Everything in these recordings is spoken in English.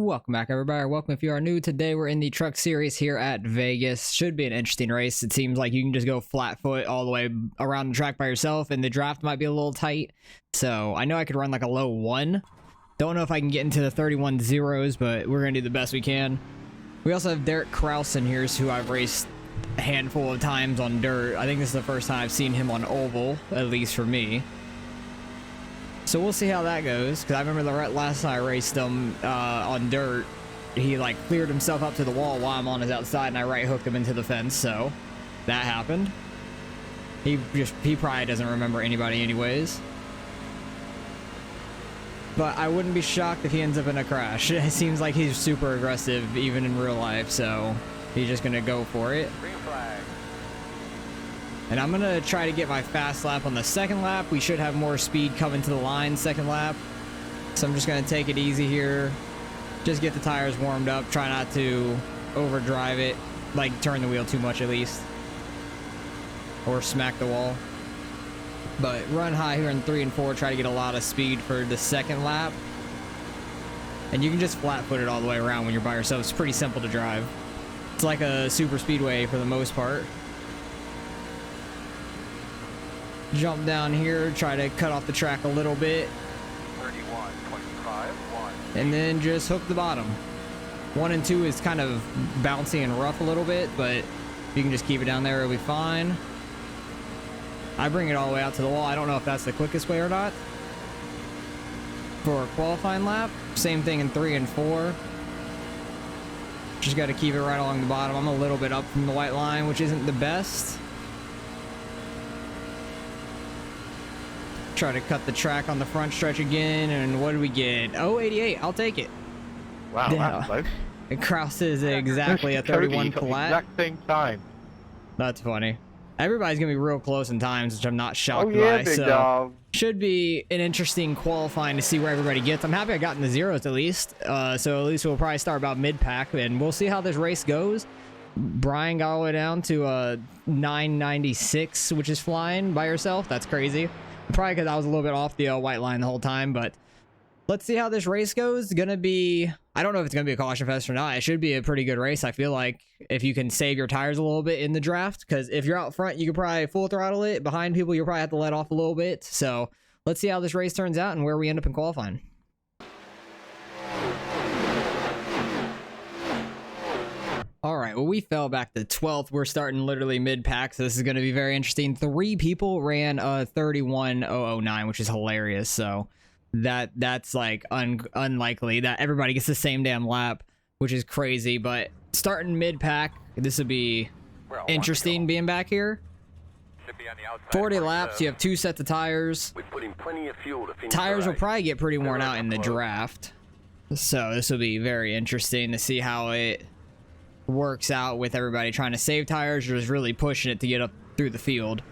Welcome back, everybody. Welcome if you are new. Today we're in the truck series here at Vegas. Should be an interesting race. It seems like you can just go flat foot all the way around the track by yourself, and the draft might be a little tight. So I know I could run like a low 1. Don't know if I can get into the 31 zeros, but we're going to do the best we can. We also have Derek Kraus in here, who I've raced a handful of times on dirt. I think this is the first time I've seen him on oval, at least for me. So we'll see how that goes, because I remember the last time I raced him on dirt, he like cleared himself up to the wall while I'm on his outside, and I right hooked him into the fence, so that happened. He probably doesn't remember anybody anyways. But I wouldn't be shocked if he ends up in a crash. It seems like he's super aggressive even in real life, so he's just gonna go for it. And I'm gonna try to get my fast lap on the second lap. We should have more speed coming to the line second lap. So I'm just gonna take it easy here. Just get the tires warmed up. Try not to overdrive it. Like turn the wheel too much at least. Or smack the wall. But run high here in 3 and 4. Try to get a lot of speed for the second lap. And you can just flat foot it all the way around when you're by yourself. It's pretty simple to drive. It's like a super speedway for the most part. Jump down here, try to cut off the track a little bit. 31, 25, 1. And then just hook the bottom. 1 and 2 is kind of bouncy and rough a little bit, but if you can just keep it down there, it'll be fine. I bring it all the way out to the wall. I don't know if that's the quickest way or not. For a qualifying lap, same thing in 3 and 4. Just got to keep it right along the bottom. I'm a little bit up from the white line, which isn't the best. Try to cut the track on the front stretch again, and what do we get? Oh, 88. I'll take it. Wow, that's close. And Kraus is exactly a 31 flat. Exact same time. That's funny. Everybody's gonna be real close in times, which I'm not shocked yeah, by. big So dog. should be an interesting qualifying to see where everybody gets. I'm happy I got in the zeros at least. So at least we'll probably start about mid-pack, and we'll see how this race goes. Brian got all the way down to 996, which is flying by yourself. That's crazy. Probably because I was a little bit off the white line the whole time, but let's see how this race goes. It's gonna be, I don't know if it's gonna be a caution fest or not. It should be a pretty good race. I feel like if you can save your tires a little bit in the draft, because if you're out front, you could probably full throttle it. Behind people, you'll probably have to let off a little bit. So let's see how this race turns out and where we end up in qualifying. All right, well, we fell back to 12th. We're starting literally mid-pack, so this is going to be very interesting. 3 people ran 31.009, which is hilarious. So that's like unlikely that everybody gets the same damn lap, which is crazy. But starting mid-pack, this would be interesting being back here. 40 laps, you have 2 sets of tires. Tires will probably get pretty worn out in the draft. So this will be very interesting to see how it works out with everybody trying to save tires or just really pushing it to get up through the field.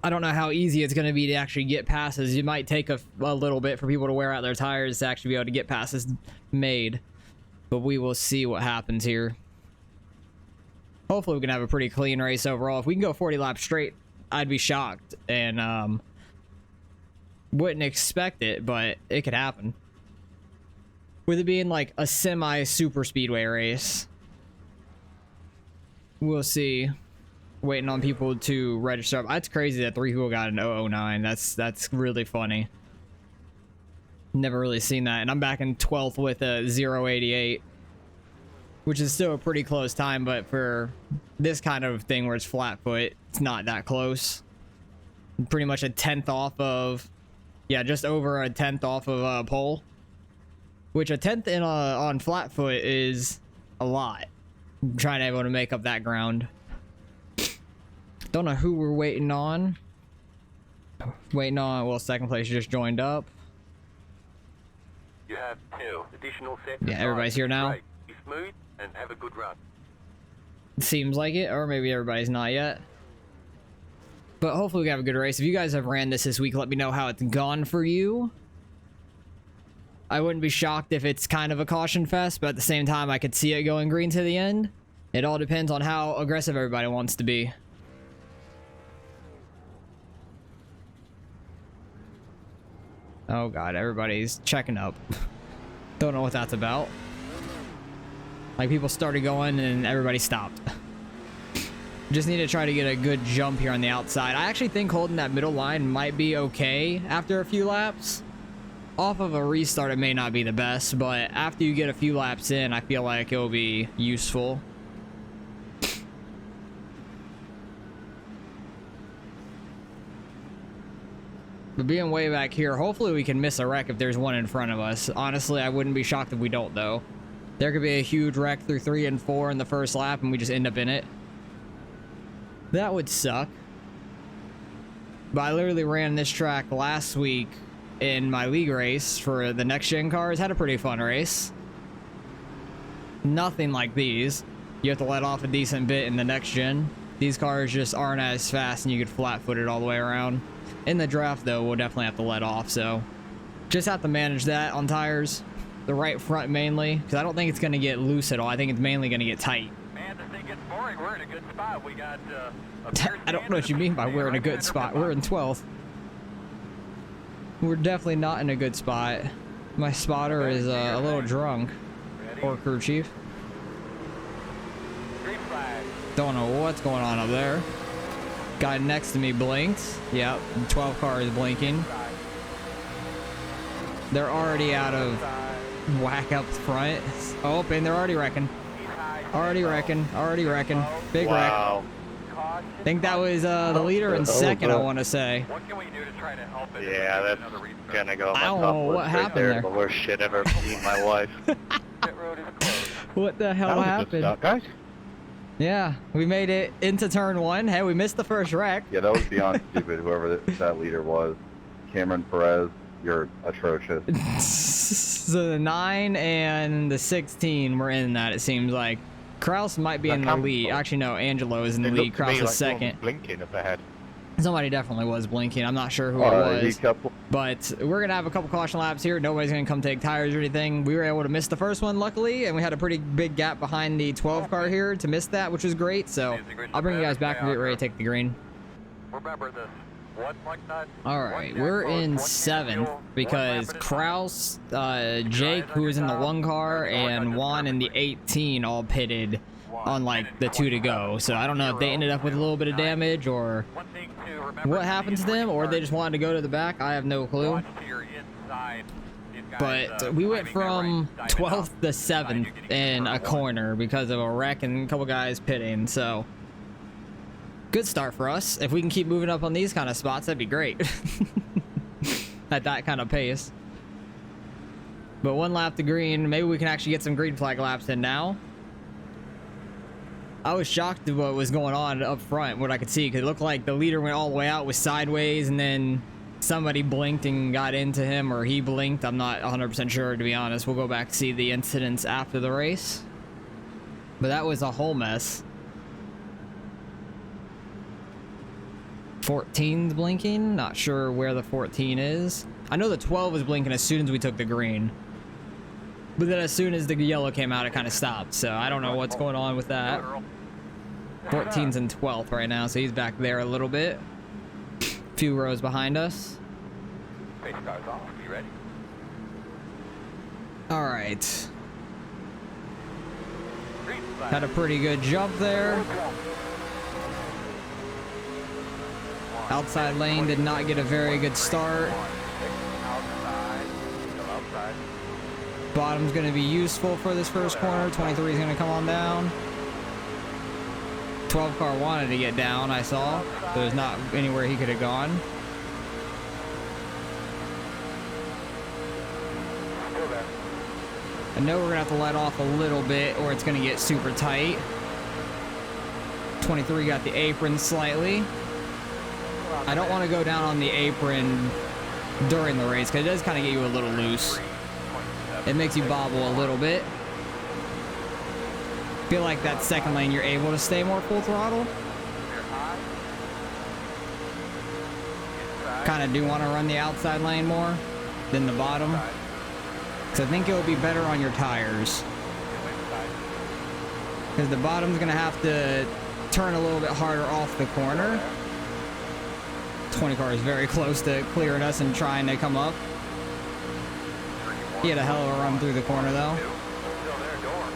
I don't know how easy it's going to be to actually get passes. It might take a little bit for people to wear out their tires to actually be able to get passes made, but we will see what happens here. Hopefully we can have a pretty clean race overall. If we can go 40 laps straight, I'd be shocked and wouldn't expect it, but it could happen. With it being like a semi-super speedway race. We'll see. Waiting on people to register up. That's crazy that 3 people got an 009. That's really funny. Never really seen that. And I'm back in 12th with a 088. Which is still a pretty close time, but for this kind of thing where it's flat foot, it's not that close. Pretty much a 10th off of... Yeah, just over a 10th off of pole. Which a 10th in on flat foot is a lot. I'm trying to be able to make up that ground. Don't know who we're waiting on. Well, second place just joined up. You have 2 additional sets. Yeah, everybody's here now. Be smooth and have a good run. Seems like it, or maybe everybody's not yet. But hopefully we have a good race. If you guys have ran this week, let me know how it's gone for you. I wouldn't be shocked if it's kind of a caution fest, but at the same time, I could see it going green to the end. It all depends on how aggressive everybody wants to be. Oh god, everybody's checking up. Don't know what that's about. Like, people started going and everybody stopped. Just need to try to get a good jump here on the outside. I actually think holding that middle line might be okay after a few laps. Off of a restart, it may not be the best, but after you get a few laps in, I feel like it'll be useful. But being way back here, hopefully we can miss a wreck if there's one in front of us. Honestly, I wouldn't be shocked if we don't, though. There could be a huge wreck through 3 and 4 in the first lap, and we just end up in it. That would suck. But I literally ran this track last week in my league race for the next gen cars. Had a pretty fun race. Nothing like these. You have to let off a decent bit in the next gen. These cars just aren't as fast, and you could flat-foot it all the way around. In the draft, though, we'll definitely have to let off, so just have to manage that on tires. The right front mainly, because I don't think it's going to get loose at all. I think it's mainly going to get tight. Man, this thing gets boring. We're in a good spot. We got I don't know what you mean by we're in a good spot. We're in 12th. We're definitely not in a good spot. My spotter is a little drunk. Or crew chief. Don't know what's going on up there. Guy next to me blinked. Yep, 12 car is blinking. They're already out of whack up front. Oh, and they're already wrecking. Already wrecking. Big wreck. Think that was the leader in second, I want to say. What can we do to try to help it? Yeah, that's gonna go on my I don't top know list what right happened there. there. The worst shit I've ever seen in my life. Pit road is closed. What the hell happened? Guys. Yeah, we made it into turn 1. Hey, we missed the first wreck. Yeah, that was beyond stupid, whoever that leader was. Cameron Perez, you're atrocious. So the 9 and the 16 were in that, it seems like. Kraus might be in the lead. Actually, no, Angelo is in the lead. Kraus is second. Blinking up ahead. Somebody definitely was blinking. I'm not sure who it was. He kept But we're going to have a couple caution laps here. Nobody's going to come take tires or anything. We were able to miss the first one, luckily, and we had a pretty big gap behind the 12 car here to miss that, which was great. So I'll bring you guys back and get ready to take the green. Remember this. One like that. All right, we're in 7th because Kraus, Jake, who was in the 1 car, and Juan in the 18 all pitted on like the 2 to go. So I don't know if they ended up with a little bit of damage or what happened to them, or they just wanted to go to the back. I have no clue. But we went from 12th to 7th in a corner because of a wreck and a couple guys pitting. So good start for us. If we can keep moving up on these kind of spots, that'd be great. At that kind of pace. But 1 lap to green. Maybe we can actually get some green flag laps in now. I was shocked at what was going on up front, what I could see, because it looked like the leader went all the way out, was sideways, and then somebody blinked and got into him, or he blinked. I'm not 100% sure, to be honest. We'll go back to see the incidents after the race. But that was a whole mess. 14's blinking. Not sure where the 14 is. I know the 12 was blinking as soon as we took the green. But then as soon as the yellow came out, it kind of stopped. So I don't know what's going on with that. 14's in 12th right now, so he's back there a little bit. Few rows behind us. All right. Had a pretty good jump there. Outside lane did not get a very good start. Bottom's going to be useful for this first corner. 23 is going to come on down. 12 car wanted to get down, I saw. There's not anywhere he could have gone. I know we're going to have to let off a little bit or it's going to get super tight. 23 got the apron slightly. I don't want to go down on the apron during the race because it does kind of get you a little loose. It makes you bobble a little bit. Feel like that second lane you're able to stay more full throttle. Kind of do want to run the outside lane more than the bottom. Because I think it will be better on your tires. Because the bottom's going to have to turn a little bit harder off the corner. 20 car is very close to clearing us and trying to come up. He had a hell of a run through the corner though. Still there, door.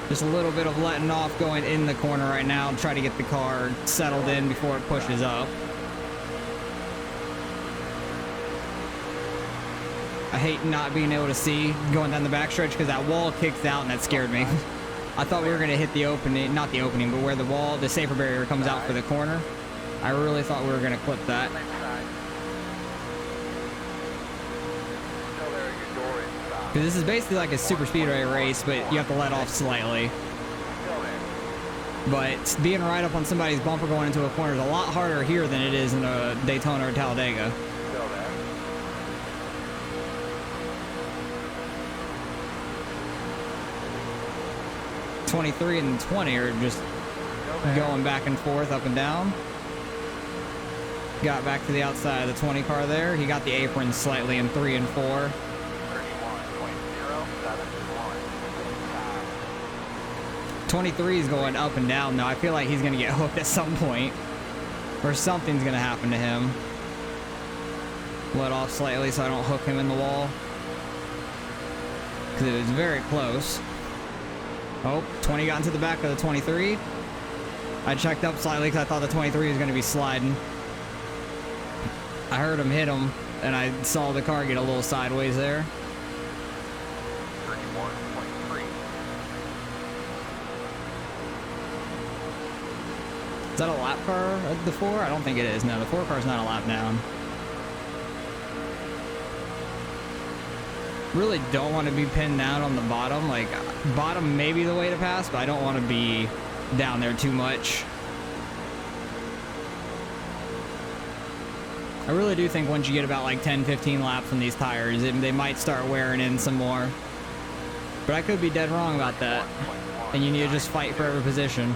Just a little bit of letting off going in the corner right now and try to get the car settled in before it pushes up. I hate not being able to see going down the backstretch because that wall kicks out and that scared me. I thought we were going to hit the opening, not the opening, but where the wall, the safer barrier comes out for the corner. I really thought we were going to clip that. Still there, your door inside. Because this is basically like a super speedway race, but you have to let off slightly. Still there. But being right up on somebody's bumper going into a corner is a lot harder here than it is in a Daytona or Talladega. Still there. 23 and 20 are just going back and forth, up and down. Got back to the outside of the 20 car there. He got the apron slightly in 3 and 4. 31.071. 23 is going up and down though. I feel like he's going to get hooked at some point. Or something's going to happen to him. Let off slightly so I don't hook him in the wall. Because it was very close. Oh, 20 got into the back of the 23. I checked up slightly because I thought the 23 was going to be sliding. I heard him hit him, and I saw the car get a little sideways there. 31.3. Is that a lap car at the 4? I don't think it is. No, the 4 car's not a lap down. Really don't want to be pinned down on the bottom. Like, bottom may be the way to pass, but I don't want to be down there too much. I really do think once you get about like 10-15 laps on these tires, they might start wearing in some more. But I could be dead wrong about that. And you need to just fight for every position.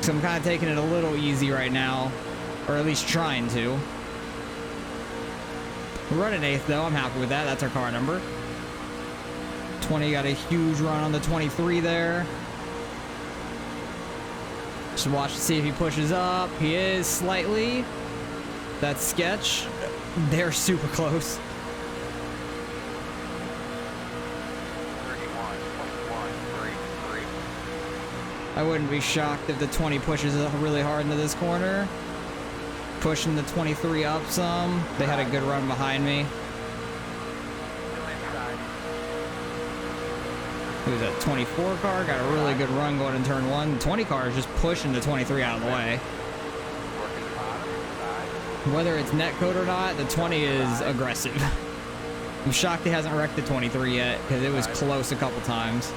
So I'm kind of taking it a little easy right now, or at least trying to. We're running 8th though, I'm happy with that. That's our car number. 20 got a huge run on the 23 there. Just watch to see if he pushes up. He is slightly. That's sketch. They're super close. 31.133. I wouldn't be shocked if the 20 pushes really hard into this corner. Pushing the 23 up some. They had a good run behind me. Still inside. It was that 24 car. Got a really good run going in turn 1. The 20 car is just pushing the 23 out of the way. Working the bottom inside. Whether it's net code or not, the 20 is aggressive. I'm shocked he hasn't wrecked the 23 yet, because it was close a couple times.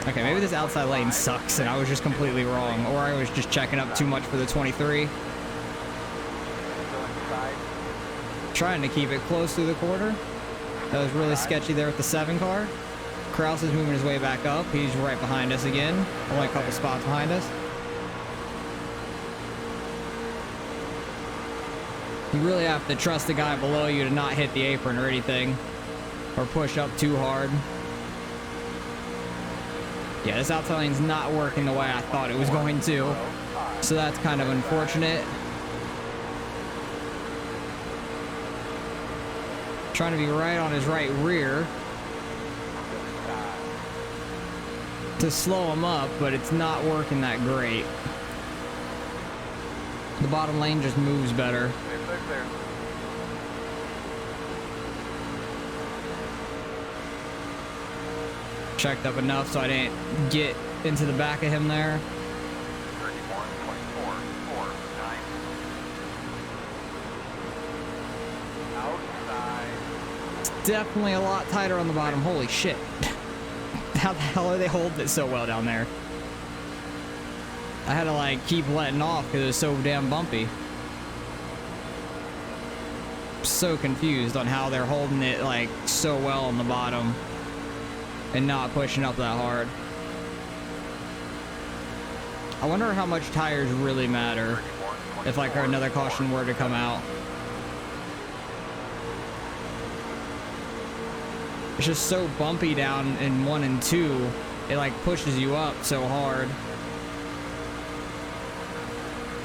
Okay, maybe this outside lane sucks, and I was just completely wrong. Or I was just checking up too much for the 23. Trying to keep it close through the quarter. That was really sketchy there with the 7 car. Kraus is moving his way back up. He's right behind us again. Only a couple spots behind us. You really have to trust the guy below you to not hit the apron or anything. Or push up too hard. Yeah, this outside lane's not working the way I thought it was going to. So that's kind of unfortunate. Trying to be right on his right rear to slow him up, but it's not working that great. The bottom lane just moves better. There. Checked up enough so I didn't get into the back of him there. 31.449. Outside. It's definitely a lot tighter on the bottom. Holy shit. How the hell are they holding it so well down there? I had to like keep letting off because it was so damn bumpy. So confused on how they're holding it like so well on the bottom and not pushing up that hard. I wonder how much tires really matter if like another caution were to come out. It's just so bumpy down in 1 and 2. It like pushes you up so hard.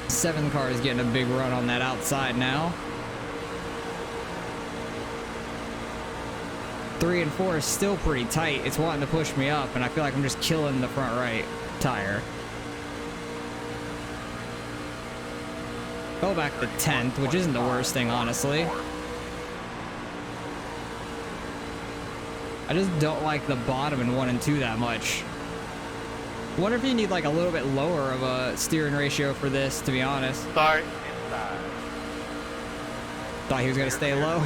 7 car is getting a big run on that outside now. 3 and 4 is still pretty tight. It's wanting to push me up, and I feel like I'm just killing the front right tire. Go back to 10th, which isn't the worst thing, honestly. I just don't like the bottom in 1 and 2 that much. Wonder if you need like a little bit lower of a steering ratio for this, to be honest. Sorry. Thought he was gonna stay low.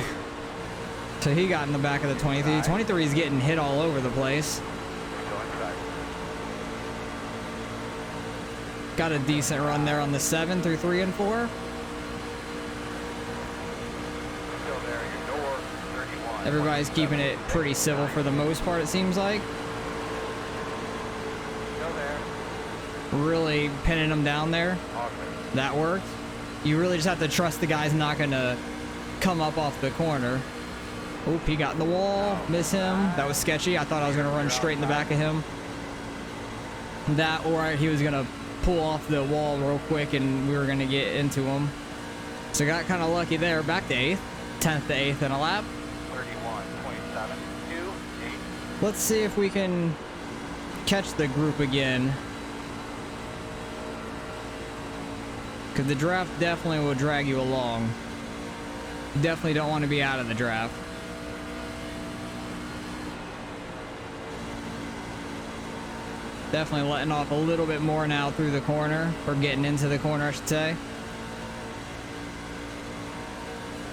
So he got in the back of the 23. 23 is getting hit all over the place. Got a decent run there on the 7 through 3 and 4. Everybody's keeping it pretty civil for the most part, it seems like. Really pinning them down there. That worked. You really just have to trust the guy's not gonna come up off the corner. Oop, he got in the wall. Miss him. That was sketchy. I thought I was gonna run straight in the back of him. That, or he was gonna pull off the wall real quick and we were gonna get into him. So got kind of lucky there. Back to 8th. 10th to 8th in a lap. 31.728. Let's see if we can catch the group again. Because the draft definitely will drag you along. Definitely don't want to be out of the draft. Definitely letting off a little bit more now through the corner, or getting into the corner, I should say.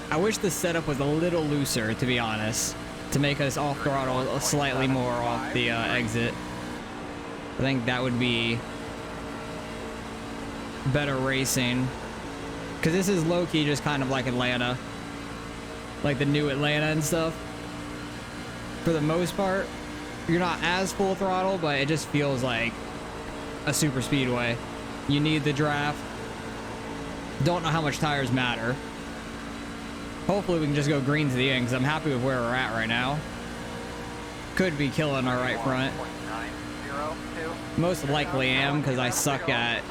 I wish the setup was a little looser, to be honest, to make us off throttle slightly more off the exit. I think that would be better racing, because this is low-key just kind of like Atlanta, like the new Atlanta and stuff. For the most part, you're not as full throttle, but it just feels like a super speedway. You need the draft. Don't know how much tires matter. Hopefully we can just go green to the end, because I'm happy with where we're at right now. Could be killing our right front. Most likely am, because I suck at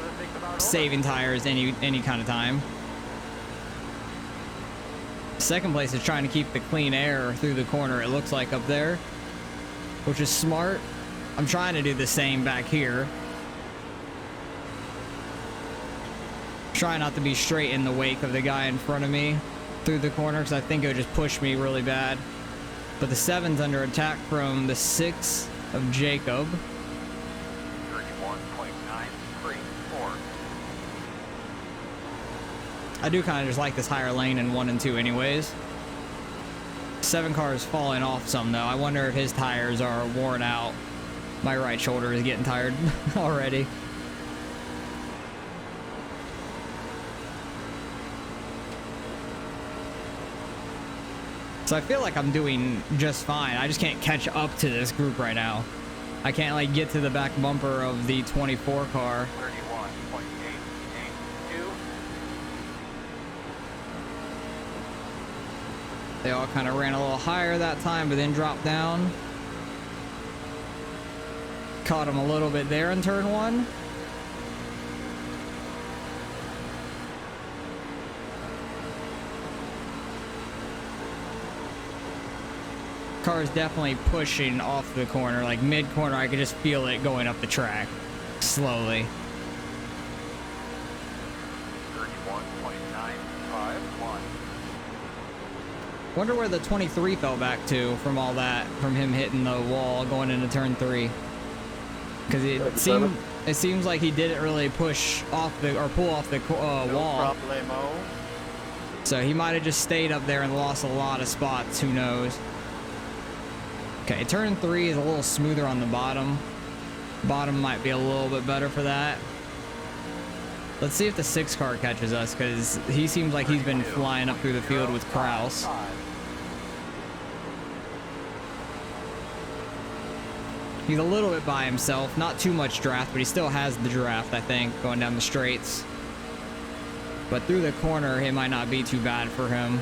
saving tires any kind of time. Second place is trying to keep the clean air through the corner, it looks like up there, which is smart. I'm trying to do the same back here. Try not to be straight in the wake of the guy in front of me through the corner, because I think it would just push me really bad. But the 7's under attack from the 6 of Jacob. 31.934. I do kind of just like this higher lane in 1 and 2 anyways. 7 car is falling off some though. I wonder if his tires are worn out. My right shoulder is getting tired already. So I feel like I'm doing just fine. I just can't catch up to this group right now. I can't like get to the back bumper of the 24 car. 31.882. They all kind of ran a little higher that time, but then dropped down. Caught him a little bit there in turn 1. Car is definitely pushing off the corner, like mid-corner. I could just feel it going up the track slowly. 31.951. Wonder where the 23 fell back to from all that, from him hitting the wall going into turn 3. Because it seems like he didn't really push off the, or pull off the wall. Problemo. So he might have just stayed up there and lost a lot of spots. Who knows? Okay, turn 3 is a little smoother on the bottom. Bottom might be a little bit better for that. Let's see if the 6 car catches us, because he seems like he's been flying up through the field with Kraus. He's a little bit by himself, not too much draft, but he still has the draft, I think, going down the straights. But through the corner, it might not be too bad for him.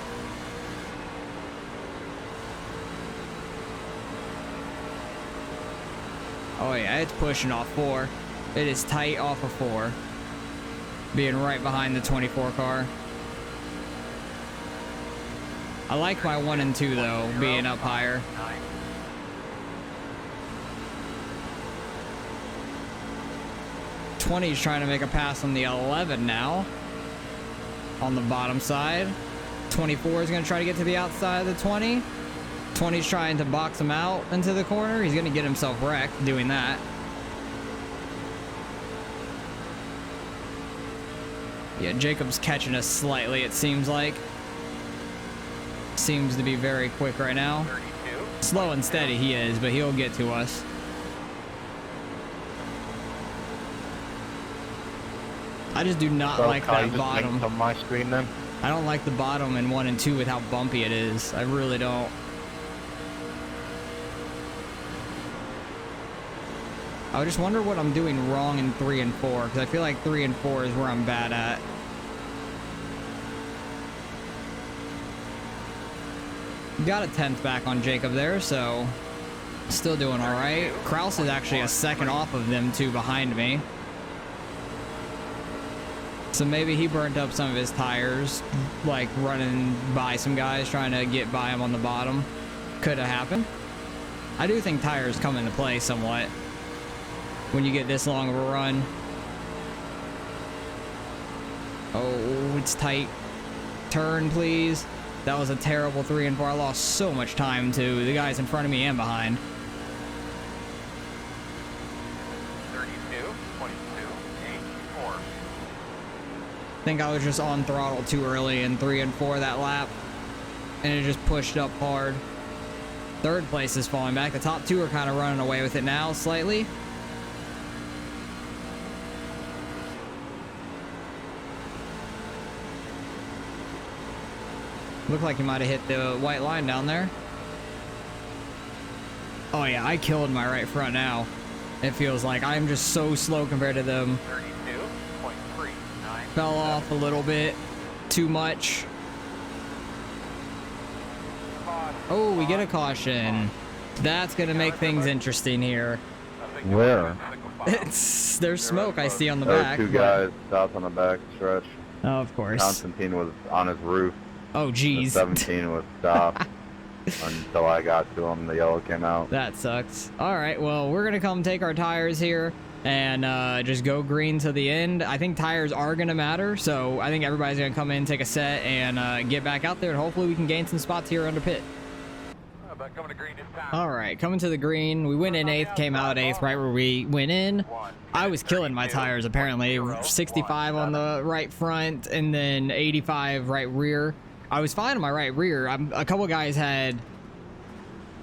Oh yeah, it's pushing off 4. It is tight off of 4. Being right behind the 24 car. I like my 1 and 2 though, being up higher. 20's trying to make a pass on the 11 now. On the bottom side. 24 is going to try to get to the outside of the 20. 20's trying to box him out into the corner. He's going to get himself wrecked doing that. Yeah, Jacob's catching us slightly, it seems like. Seems to be very quick right now. Slow and steady he is, but he'll get to us. I just do not like that bottom. On my screen then. I don't like the bottom in 1 and 2 with how bumpy it is. I really don't. I just wonder what I'm doing wrong in 3 and 4, because I feel like 3 and 4 is where I'm bad at. Got a 10th back on Jacob there, so still doing all right. Kraus is actually a second off of them two behind me. So maybe he burnt up some of his tires, like running by some guys, trying to get by him on the bottom. Could have happened. I do think tires come into play somewhat when you get this long of a run. Oh, it's tight. Turn, please. That was a terrible 3 and 4. I lost so much time to the guys in front of me and behind. 32, 22, 84. I think I was just on throttle too early in 3 and 4 that lap, and it just pushed up hard. Third place is falling back. The top two are kind of running away with it now, slightly. Looked like he might have hit the white line down there. Oh yeah, I killed my right front now. It feels like I'm just so slow compared to them. 32.39. Fell off a little bit. Too much. Oh, we get a caution. That's gonna make things interesting here. Where? There's smoke I see on the There were back. 2 guys south on the back stretch. Oh, of course. Constantine was on his roof. Oh, The geez. 17 was stopped until I got to him. The yellow came out. That sucks. All right, well, we're gonna come take our tires here and just go green to the end. I think tires are gonna matter, so I think everybody's gonna come in, take a set, and get back out there, and hopefully we can gain some spots here under pit. About coming to green this time. All right, coming to the green. We went in 8th, came out 8th, right where we went in. I was killing my tires, apparently. 65 on the right front, and then 85 right rear. I was fine on my right rear. A couple guys had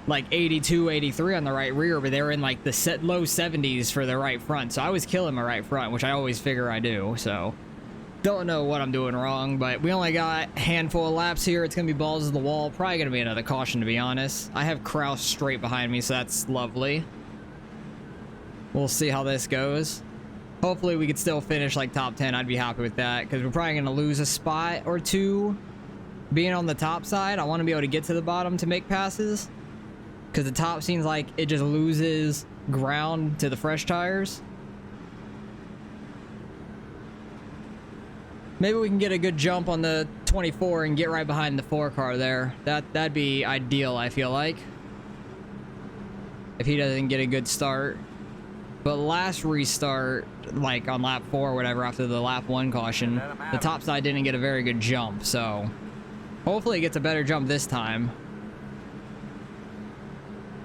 like 82, 83 on the right rear, but they were in like the low 70s for the right front. So I was killing my right front, which I always figure I do. So don't know what I'm doing wrong, but we only got a handful of laps here. It's going to be balls to the wall. Probably going to be another caution, to be honest. I have Kraus straight behind me, so that's lovely. We'll see how this goes. Hopefully we could still finish like top 10. I'd be happy with that, because we're probably going to lose a spot or two. Being on the top side, I want to be able to get to the bottom to make passes, because the top seems like it just loses ground to the fresh tires. Maybe we can get a good jump on the 24 and get right behind the 4 car there. That'd be ideal, I feel like, if he doesn't get a good start. But last restart, like on lap 4 or whatever, after the lap 1 caution, the top side didn't get a very good jump, so hopefully it gets a better jump this time.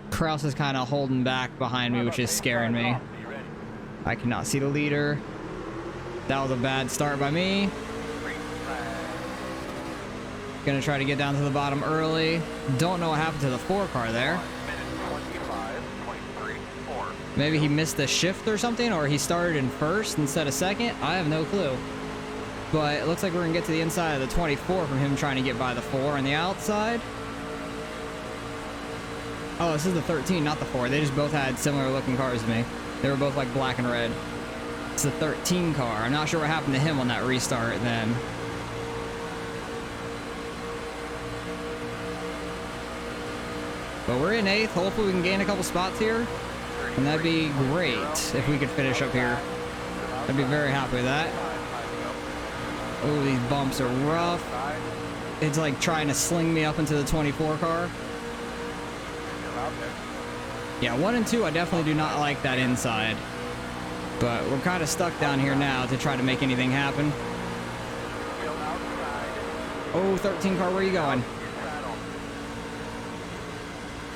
Kraus is kind of holding back behind me, which is scaring me. I cannot see the leader. That was a bad start by me. Gonna try to get down to the bottom early. Don't know what happened to the 4 car there. Maybe he missed a shift or something, or he started in first instead of second. I have no clue. But it looks like we're gonna get to the inside of the 24 from him trying to get by the 4 on the outside. Oh, this is the 13, not the 4. They just both had similar looking cars to me. They were both like black and red. It's the 13 car. I'm not sure what happened to him on that restart then. But we're in 8th. Hopefully we can gain a couple spots here. And that'd be great if we could finish up here. I'd be very happy with that. Oh, these bumps are rough. it's like trying to sling me up into the 24 car. Still out there. Yeah, 1 and 2, I definitely do not like that inside. But we're kind of stuck down here now to try to make anything happen. Still outside. Oh, 13 car, where are you going? Saddle.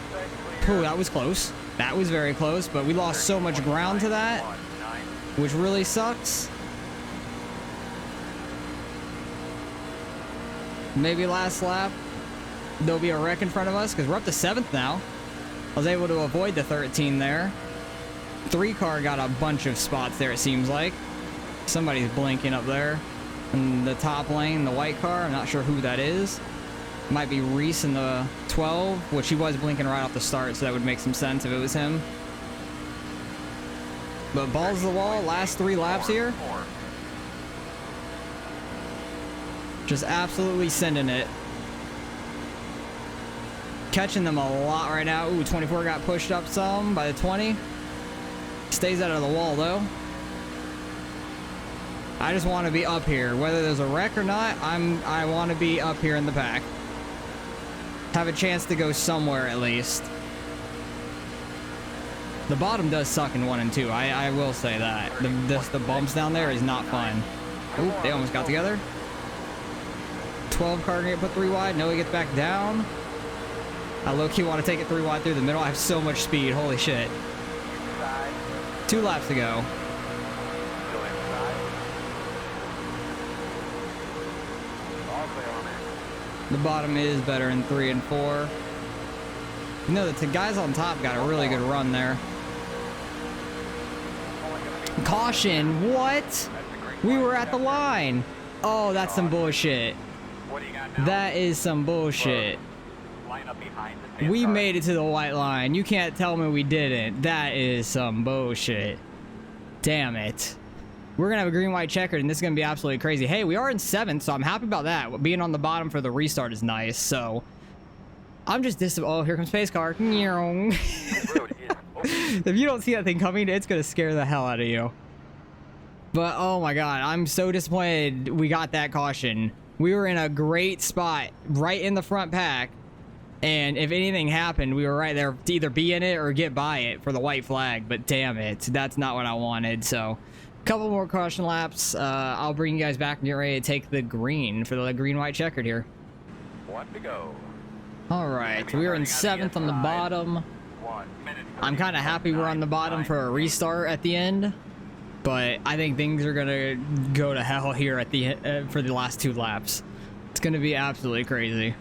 Stay clear. Ooh, that was close. That was very close, but we lost so much ground to that, 1, 9. which really sucks. Maybe last lap, there'll be a wreck in front of us, because we're up to 7th now. I was able to avoid the 13 there. 3 car got a bunch of spots there, it seems like. Somebody's blinking up there. In the top lane, the white car, I'm not sure who that is. Might be Reese in the 12, which he was blinking right off the start, so that would make some sense if it was him. But balls to the wall, last 3 laps here. 4. Just absolutely sending it. Catching them a lot right now. Ooh, 24 got pushed up some by the 20. Stays out of the wall, though. I just want to be up here. Whether there's a wreck or not, I want to be up here in the pack. Have a chance to go somewhere at least. The bottom does suck in 1 and 2. I will say that. The bumps down there is not fun. Oop, they almost got together. 12 car gonna get put 3 wide. No, he gets back down. I low-key want to take it 3 wide through the middle. I have so much speed. Holy shit. Inside. 2 laps to go. Still inside. All clear on it. The bottom is better in 3 and 4. You know, the guys on top got a really good run there. Only gonna be Caution, what? that's the green We flag were at the checker. line. Oh, that's some bullshit. What do you got now? That is some bullshit. Line up behind the pit We car. made it to the white line. You can't tell me we didn't. That is some bullshit. Damn it. We're gonna have a green-white checkered, and this is gonna be absolutely crazy. Hey, we are in 7th, so I'm happy about that. Being on the bottom for the restart is nice, so... I'm just oh, here comes Space Car. Pit road is open. If you don't see that thing coming, it's gonna scare the hell out of you. But oh my god, I'm so disappointed we got that caution. We were in a great spot, right in the front pack, and if anything happened, we were right there to either be in it or get by it for the white flag. But damn it, that's not what I wanted. So, a couple more caution laps. I'll bring you guys back and get ready to take the green for the green-white checkered here. 1 to go. All right, we are in 7th on the bottom. 1 minute. I'm kind of happy we're on the bottom for a restart at the end, but I think things are gonna go to hell here at the for the last 2 laps. It's gonna be absolutely crazy.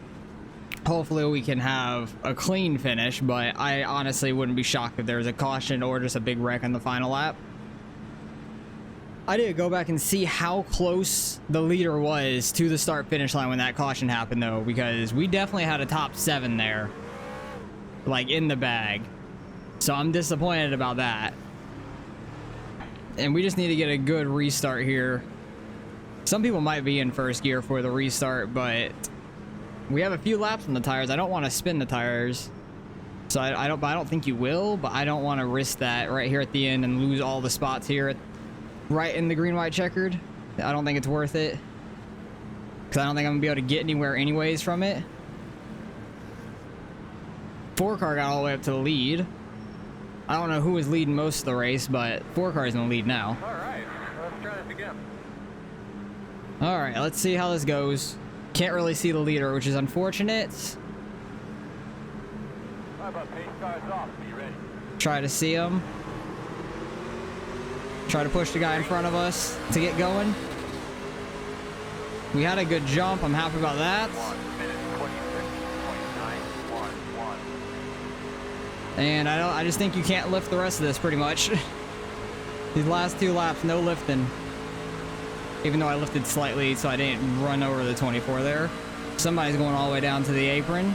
Hopefully we can have a clean finish, but I honestly wouldn't be shocked if there was a caution or just a big wreck on the final lap. I did go back and see how close the leader was to the start finish line when that caution happened, though, because we definitely had a top 7 there, like in the bag. So I'm disappointed about that. And we just need to get a good restart here. Some people might be in first gear for the restart, but we have a few laps on the tires. I don't want to spin the tires. So I don't think you will, but I don't want to risk that right here at the end and lose all the spots here right in the green-white checkered. I don't think it's worth it, because I don't think I'm gonna be able to get anywhere anyways from it. 4 car got all the way up to the lead. I don't know who was leading most of the race, but 4 car is in the lead now. All right, let's try this again. All right, let's see how this goes. Can't really see the leader, which is unfortunate. How about pace cars off? Be ready. Try to see him. Try to push the guy in front of us to get going. We had a good jump. I'm happy about that. 1 minute 26.911. And I just think you can't lift the rest of this pretty much. These last 2 laps, no lifting. Even though I lifted slightly, so I didn't run over the 24 there. Somebody's going all the way down to the apron.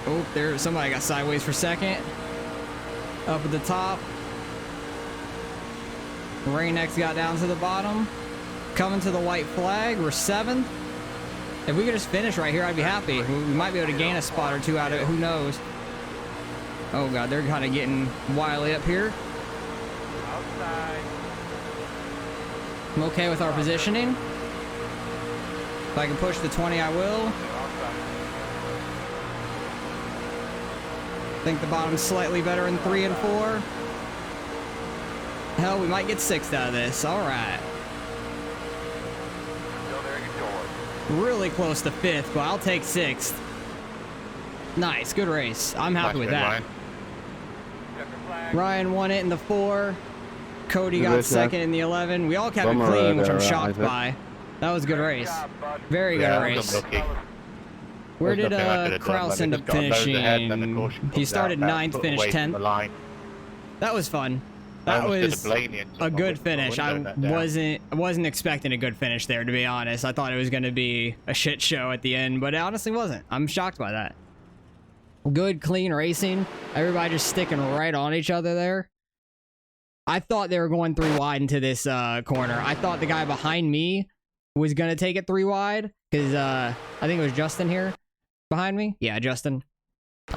Oh, there, somebody got sideways for second. Up at the top. Rain-X got down to the bottom. Coming to the white flag, we're 7th. If we could just finish right here, I'd be happy. We might be able to gain a spot or 2 out of it, who knows. Oh god, they're kind of getting wily up here. Outside. I'm okay with our positioning. If I can push the 20, I will. I think the bottom's slightly better in 3 and 4. Hell, we might get 6th out of this. All right. Still there, your door. Really close to 5th, but I'll take 6th. Nice, good race. I'm happy with that. Check your flag. Ryan won it in the 4. Cody Good got race, 2nd yeah. in the 11. We all kept it Bummer clean, which there, I'm shocked Isaac. by. That was a good race. Good job, bud. Very good Yeah, race. I'm lucky. Where There's did nothing I could have done, Kraus but I end just up got loads finishing? ahead, then the caution He comes started out, about 9th, foot finished away from 10th. the line. That was fun. I That almost did was a Blaney and a took my good window finish. I that down. wasn't expecting a good finish there, to be honest. I thought it was going to be a shit show at the end, but it honestly wasn't. I'm shocked by that. Good, clean racing. Everybody just sticking right on each other there. I thought they were going 3 wide into this corner. I thought the guy behind me was going to take it 3 wide because I think it was Justin here behind me. Yeah, Justin.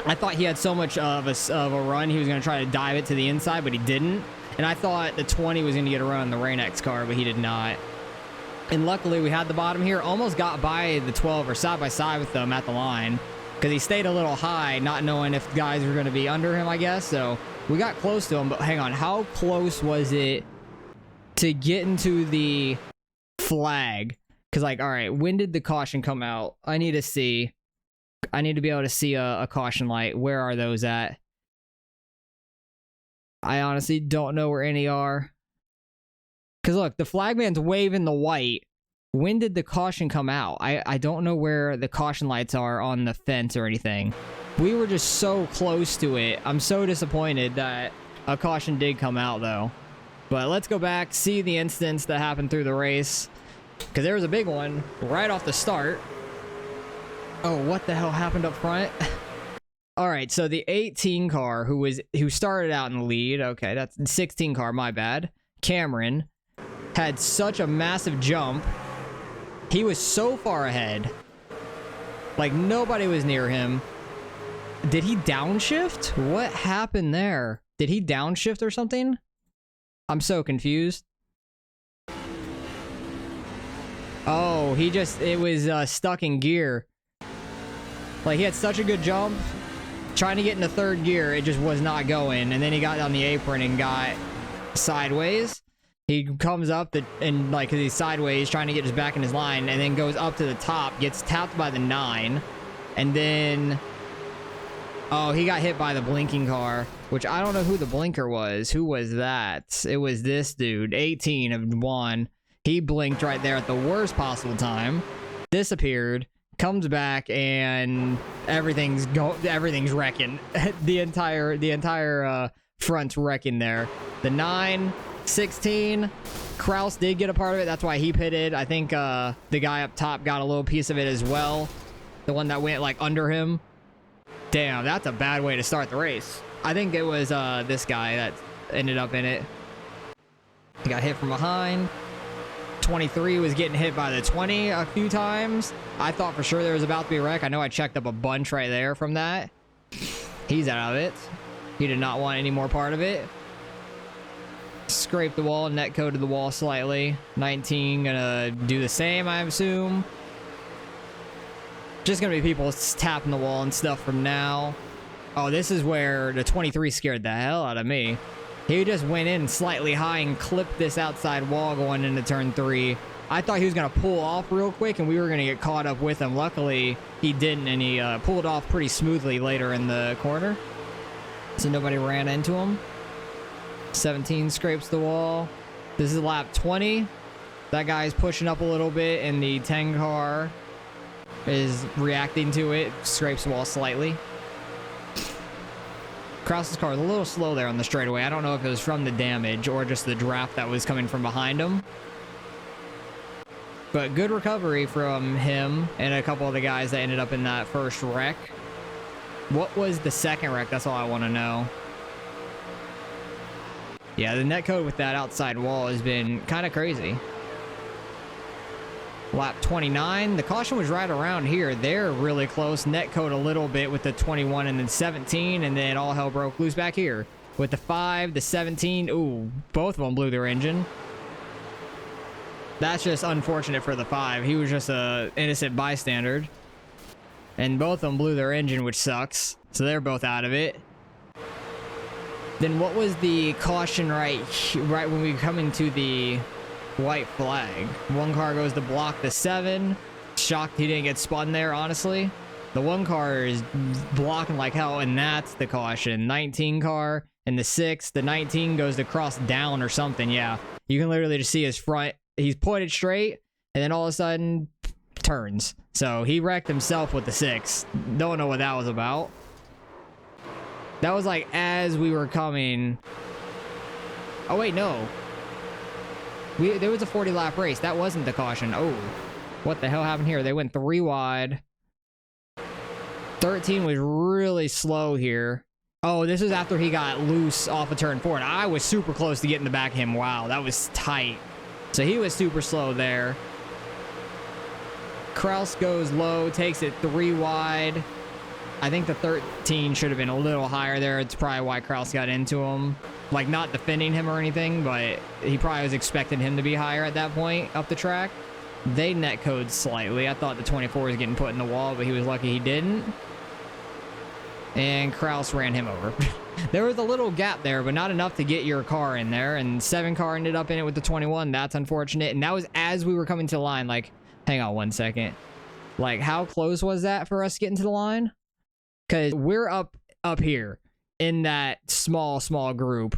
I thought he had so much of a run, he was going to try to dive it to the inside, but he didn't. And I thought the 20 was going to get a run on the Rain-X car, but he did not. And luckily, we had the bottom here. Almost got by the 12 or side by side with them at the line because he stayed a little high, not knowing if guys were going to be under him, I guess. So we got close to him, but hang on. How close was it to get into the flag? Because, like, all right, when did the caution come out? I need to see. I need to be able to see a caution light. Where are those at? I honestly don't know where any are. Because look, the flagman's waving the white. When did the caution come out? I don't know where the caution lights are on the fence or anything. We were just so close to it. I'm so disappointed that a caution did come out, though. But let's go back, see the incidents that happened through the race. Because there was a big one right off the start. Oh, what the hell happened up front? All right, so the 18 car who started out in the lead. Okay, that's 16 car, my bad. Cameron had such a massive jump. He was so far ahead. Like nobody was near him. Did he downshift? What happened there? Did he downshift or something? I'm so confused. Oh, it was stuck in gear. Like, he had such a good jump. Trying to get into 3rd gear, it just was not going. And then he got on the apron and got sideways. He comes up and like, cause he's sideways, trying to get just back in his line, and then goes up to the top, gets tapped by the 9. And then, oh, he got hit by the blinking car, which I don't know who the blinker was. Who was that? It was this dude, 18 of 1. He blinked right there at the worst possible time, disappeared. Comes back and everything's wrecking. the entire front's wrecking there. The 9, 16, Kraus did get a part of it. That's why he pitted. I think the guy up top got a little piece of it as well. The one that went like under him. Damn, that's a bad way to start the race. I think it was this guy that ended up in it. He got hit from behind. 23 was getting hit by the 20 a few times. I thought for sure there was about to be a wreck. I know I checked up a bunch right there from that. He's out of it. He did not want any more part of it. Scraped the wall, net coated the wall slightly. 19 gonna do the same, I assume. Just gonna be people tapping the wall and stuff from now. Oh, this is where the 23 scared the hell out of me. He just went in slightly high and clipped this outside wall going into turn 3. I thought he was going to pull off real quick and we were going to get caught up with him. Luckily, he didn't, and he pulled off pretty smoothly later in the corner. So nobody ran into him. 17 scrapes the wall. This is lap 20. That guy's pushing up a little bit, and the 10 car is reacting to it. Scrapes the wall slightly. Kraus's car was a little slow there on the straightaway. I don't know if it was from the damage or just the draft that was coming from behind him. But good recovery from him and a couple of the guys that ended up in that first wreck. What was the second wreck? That's all I want to know. Yeah, the netcode with that outside wall has been kind of crazy. Lap 29, the caution was right around here. They're really close. Netcode a little bit with the 21 and then 17, and then all hell broke loose back here. With the 5, the 17, ooh, both of them blew their engine. That's just unfortunate for the 5. He was just a innocent bystander. And both of them blew their engine, which sucks. So they're both out of it. Then what was the caution right when we come into the white flag? One car goes to block the 7. Shocked he didn't get spun there, honestly. The 1 car is blocking like hell, and that's the caution. 19 car and the 6. The 19 goes to cross down or something, yeah. You can literally just see his front. He's pointed straight, and then all of a sudden, turns. So he wrecked himself with the 6. Don't know what that was about. That was like as we were coming. Oh wait, no. There was a 40 lap race. That wasn't the caution. Oh, what the hell happened here? They went 3 wide. 13 was really slow here. Oh, this is after he got loose off of turn 4. And I was super close to getting the back of him. Wow, that was tight. So he was super slow there. Kraus goes low, takes it 3 wide. I think the 13 should have been a little higher there. It's probably why Kraus got into him. Like, not defending him or anything, but he probably was expecting him to be higher at that point up the track. They netcode slightly. I thought the 24 was getting put in the wall, but he was lucky he didn't. And Kraus ran him over. There was a little gap there, but not enough to get your car in there. And 7 car ended up in it with the 21. That's unfortunate. And that was as we were coming to the line. Like, hang on one second. Like, how close was that for us getting to the line? Because we're up here in that small group.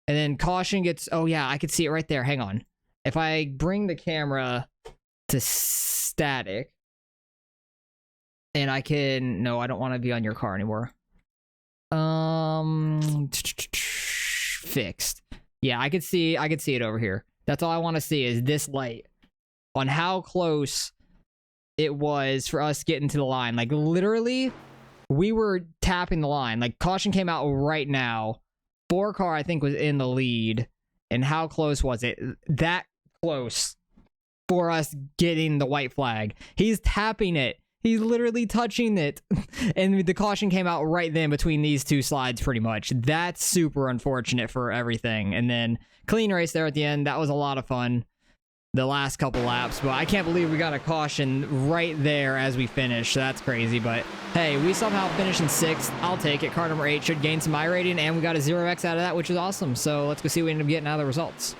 And then caution gets... Oh, yeah, I could see it right there. Hang on. If I bring the camera to static... And I can... No, I don't want to be on your car anymore. Fixed. Yeah, I could see it over here. That's all I want to see is this light. On how close it was for us getting to the line. Like, literally, we were tapping the line. Like, caution came out right now. 4 car, I think, was in the lead. And how close was it? That close for us getting the white flag. He's tapping it. He's literally touching it. And the caution came out right then between these 2 slides, pretty much. That's super unfortunate for everything. And then clean race there at the end. That was a lot of fun. The last couple laps. But I can't believe we got a caution right there as we finished. So that's crazy. But hey, we somehow finished in 6th. I'll take it. Car number 8 should gain some iRating. And we got a 0x out of that, which is awesome. So let's go see what we ended up getting out of the results.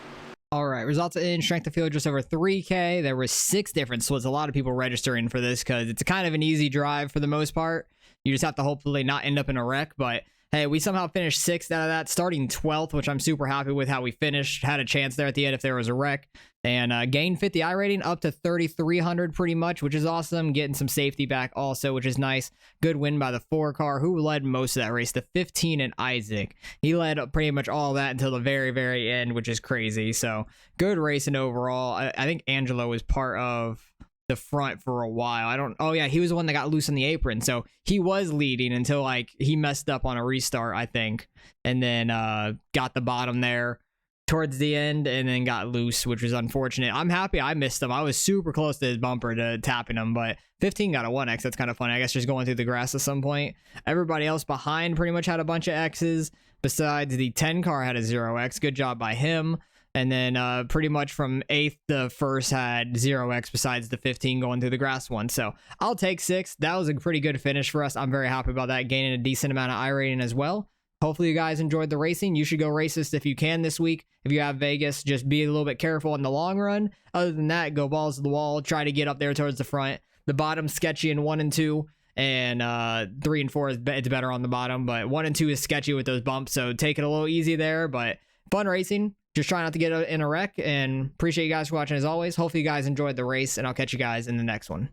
All right, results in strength of field just over 3K. There were 6 different splits. A lot of people registering for this because it's kind of an easy drive for the most part. You just have to hopefully not end up in a wreck. But hey, we somehow finished 6th out of that, starting 12th, which I'm super happy with how we finished. Had a chance there at the end if there was a wreck. And gained 50 iRating up to 3,300 pretty much, which is awesome. Getting some safety back also, which is nice. Good win by the 4 car, who led most of that race, the 15 and Isaac. He led up pretty much all that until the very, very end, which is crazy. So good racing overall. I think Angelo was part of the front for a while. Oh yeah, he was the one that got loose on the apron. So he was leading until like he messed up on a restart, I think. And then got the bottom there towards the end and then got loose, which was unfortunate. I'm happy I missed him. I was super close to his bumper to tapping him, but 15 got a 1x. That's kind of funny. I guess just going through the grass at some point. Everybody else behind pretty much had a bunch of X's. Besides the 10 car had a 0x. Good job by him. And then pretty much from 8th to 1st had 0x besides the 15 going through the grass one. So I'll take 6th. That was a pretty good finish for us. I'm very happy about that. Gaining a decent amount of iRating as well. Hopefully you guys enjoyed the racing. You should go racist if you can this week. If you have Vegas, just be a little bit careful in the long run. Other than that, go balls to the wall. Try to get up there towards the front. The bottom's sketchy in 1 and 2. And 3 and 4 it's better on the bottom. But 1 and 2 is sketchy with those bumps. So take it a little easy there. But fun racing. Just try not to get in a wreck. And appreciate you guys for watching as always. Hopefully you guys enjoyed the race. And I'll catch you guys in the next one.